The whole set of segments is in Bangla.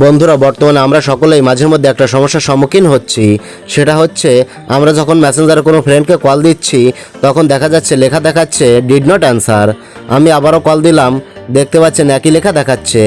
বন্ধুরা, বর্তমানে আমরা সকলেই মাঝে মধ্যে একটা সমস্যার সম্মুখীন হচ্ছি। সেটা হচ্ছে আমরা যখন মেসেঞ্জারে কোনো ফ্রেন্ডকে কল দিচ্ছি তখন দেখা যাচ্ছে লেখা দেখাচ্ছে ডিড নট অ্যান্সার। আমি আবারও কল দিলাম, দেখতে পাচ্ছেন একই লেখা দেখাচ্ছে।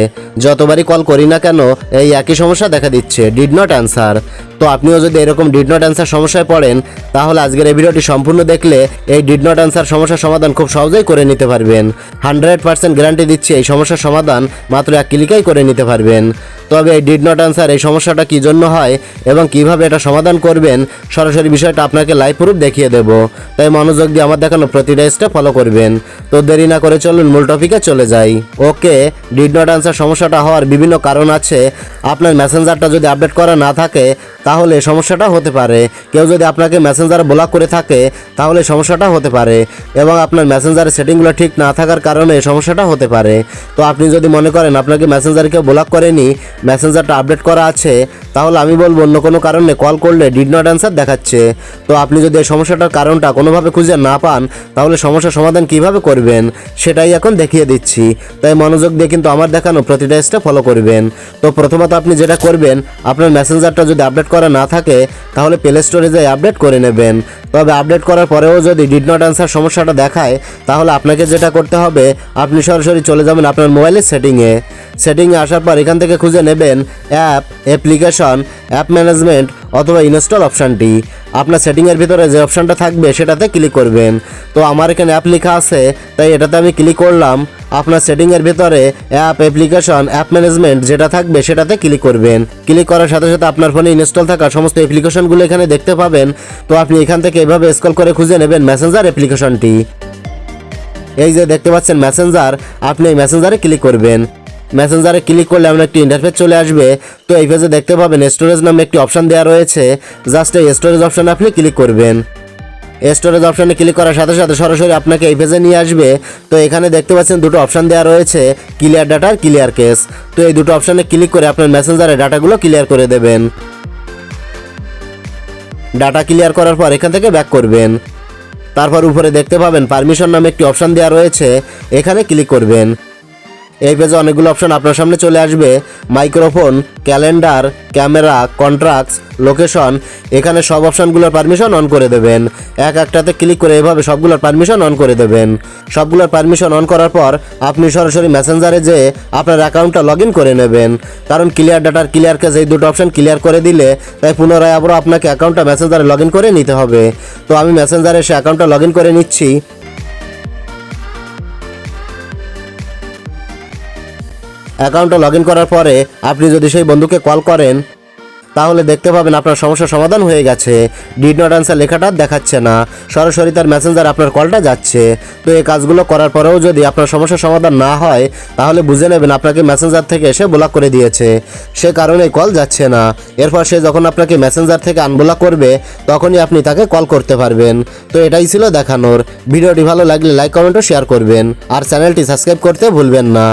যতবারই কল করি না কেন এই একই সমস্যা দেখা দিচ্ছে, ডিড নট অ্যান্সার। তো আপনিও যদি এরকম ডিড নট অ্যান্সার সমস্যায় পড়েন তাহলে আজকের এই ভিডিওটি সম্পূর্ণ দেখলে এই ডিড নট অ্যান্সার সমস্যার সমাধান খুব সহজেই করে নিতে পারবেন। 100% গ্যারান্টি দিচ্ছি এই সমস্যার সমাধান মাত্র এক ক্লিকেই করে নিতে পারবেন। তবে এই ডিড নট অ্যান্সার এই সমস্যাটা কী জন্য হয় এবং কিভাবে এটা সমাধান করবেন সরাসরি বিষয়টা আপনাকে লাইভ প্রুফ দেখিয়ে দেব। তাই মনোযোগ দিয়ে আমার দেখানো প্রতিটা স্টেপ ফলো করবেন। তো দেরি না করে চলুন মূল টপিকে চলে যাই। ওকে, ডিড নট অ্যান্সার সমস্যাটা হওয়ার বিভিন্ন কারণ আছে। আপনার মেসেঞ্জারটা যদি আপডেট করা না থাকে তাহলে সমস্যাটা হতে পারে। কেউ যদি আপনাকে মেসেঞ্জার ব্লক করে থাকে তাহলে সমস্যাটা হতে পারে, এবং আপনার মেসেঞ্জারের সেটিংগুলো ঠিক না থাকার কারণে সমস্যাটা হতে পারে। তো আপনি যদি মনে করেন আপনাকে মেসেঞ্জারে কেউ ব্লক করেনি, মেসেঞ্জারটা আপডেট করা আছে, তাহলে আমি বলবো অন্য কোনো কারণে কল করলে ডিড নট অ্যান্সার দেখাচ্ছে। তো আপনি যদি এই সমস্যাটার কারণটা কোনোভাবে খুঁজে না পান তাহলে সমস্যার সমাধান কিভাবে করবেন সেটাই এখন দেখিয়ে দিচ্ছি। তাই মনোযোগ দিয়ে কিন্তু আমার দেখানো প্রতিটা স্টেপ ফলো করবেন। তো প্রথমত আপনি যেটা করবেন, আপনার মেসেঞ্জারটা যদি আপডেট করা না থাকে তাহলে প্লে স্টোরে যেয়ে আপডেট করে নেবেন। তবে আপডেট করার পরেও যদি ডিড নট অ্যান্সার সমস্যাটা দেখায় তাহলে আপনাকে যেটা করতে হবে, আপনি সরাসরি চলে যাবেন আপনার মোবাইলের সেটিংয়ে আসার পর এখান থেকে খুঁজে নেবেন অ্যাপ, অ্যাপ্লিকেশন, অ্যাপ ম্যানেজমেন্ট অথবা ইনস্টল অপশানটি। আপনার সেটিংয়ের ভিতরে যে অপশানটা থাকবে সেটাতে ক্লিক করবেন। তো আমার এখানে অ্যাপ লেখা আছে তাই এটাতে আমি ক্লিক করলাম। আপনার সেটিংয়ের ভিতরে অ্যাপ, অ্যাপ্লিকেশন, অ্যাপ ম্যানেজমেন্ট যেটা থাকবে সেটাতে ক্লিক করবেন। ক্লিক করার সাথে সাথে আপনার ফোনে ইনস্টল থাকা সমস্ত অ্যাপ্লিকেশনগুলো এখানে দেখতে পাবেন। তো আপনি এখান থেকে এভাবে স্ক্রল করে খুঁজে নেবেন মেসেঞ্জার অ্যাপ্লিকেশনটি। এই যে দেখতে পাচ্ছেন মেসেঞ্জার, আপনি এই মেসেঞ্জারে ক্লিক করবেন। মেসেঞ্জারে ক্লিক করলে এমন একটি ইন্টারফেস চলে আসবে। তো এই পেজে দেখতে পাবেন স্টোরেজ নামে একটি অপশান দেওয়া রয়েছে। জাস্ট এই স্টোরেজ অপশানে আপনি ক্লিক করবেন। স্টোরেজ অপশানে ক্লিক করার সাথে সাথে সরাসরি আপনাকে এই পেজে নিয়ে আসবে। তো এখানে দেখতে পাচ্ছেন দুটো অপশান দেওয়া রয়েছে, ক্লিয়ার ডাটা আর ক্লিয়ার কেস। তো এই দুটো অপশানে ক্লিক করে আপনার মেসেঞ্জারের ডাটাগুলো ক্লিয়ার করে দেবেন। ডাটা ক্লিয়ার করার পর এখান থেকে ব্যাক করবেন। তারপর উপরে দেখতে পাবেন পারমিশন নামে একটি অপশান দেওয়া রয়েছে, এখানে ক্লিক করবেন। এই পেজে অনেকগুলো অপশান আপনার সামনে চলে আসবে, microphone, calendar, camera, contracts, location. এখানে সব অপশানগুলোর পারমিশন অন করে দেবেন। একটাতে ক্লিক করে এভাবে সবগুলোর পারমিশন অন করে দেবেন। সবগুলোর পারমিশন অন করার পর আপনি সরাসরি মেসেঞ্জারে যেয়ে আপনার অ্যাকাউন্টটা লগ ইন করে নেবেন। কারণ ক্লিয়ার ডাটার ক্লিয়ার কেস এই দুটো অপশান ক্লিয়ার করে দিলে তাই পুনরায় আবারও আপনাকে অ্যাকাউন্টটা মেসেঞ্জারে লগ ইন করে নিতে হবে। তো আমি মেসেঞ্জারে এসে অ্যাকাউন্টটা লগ ইন করে নিচ্ছি। অ্যাকাউন্টটা লগ ইন করার পরে আপনি যদি সেই বন্ধুকে কল করেন তাহলে দেখতে পাবেন আপনার সমস্যার সমাধান হয়ে গেছে। ডিড নট অ্যান্সার লেখাটা দেখাচ্ছে না, সরাসরি তার মেসেঞ্জার আপনার কলটা যাচ্ছে। তো এই কাজগুলো করার পরেও যদি আপনার সমস্যার সমাধান না হয় তাহলে বুঝে নেবেন আপনাকে মেসেঞ্জার থেকে এসে ব্লক করে দিয়েছে, সে কারণে কল যাচ্ছে না। এরপর সে যখন আপনাকে মেসেঞ্জার থেকে আনব্লক করবে তখনই আপনি তাকে কল করতে পারবেন। তো এটাই ছিল দেখানোর। ভিডিওটি ভালো লাগলে লাইক, কমেন্ট ও শেয়ার করবেন, আর চ্যানেলটি সাবস্ক্রাইব করতে ভুলবেন না।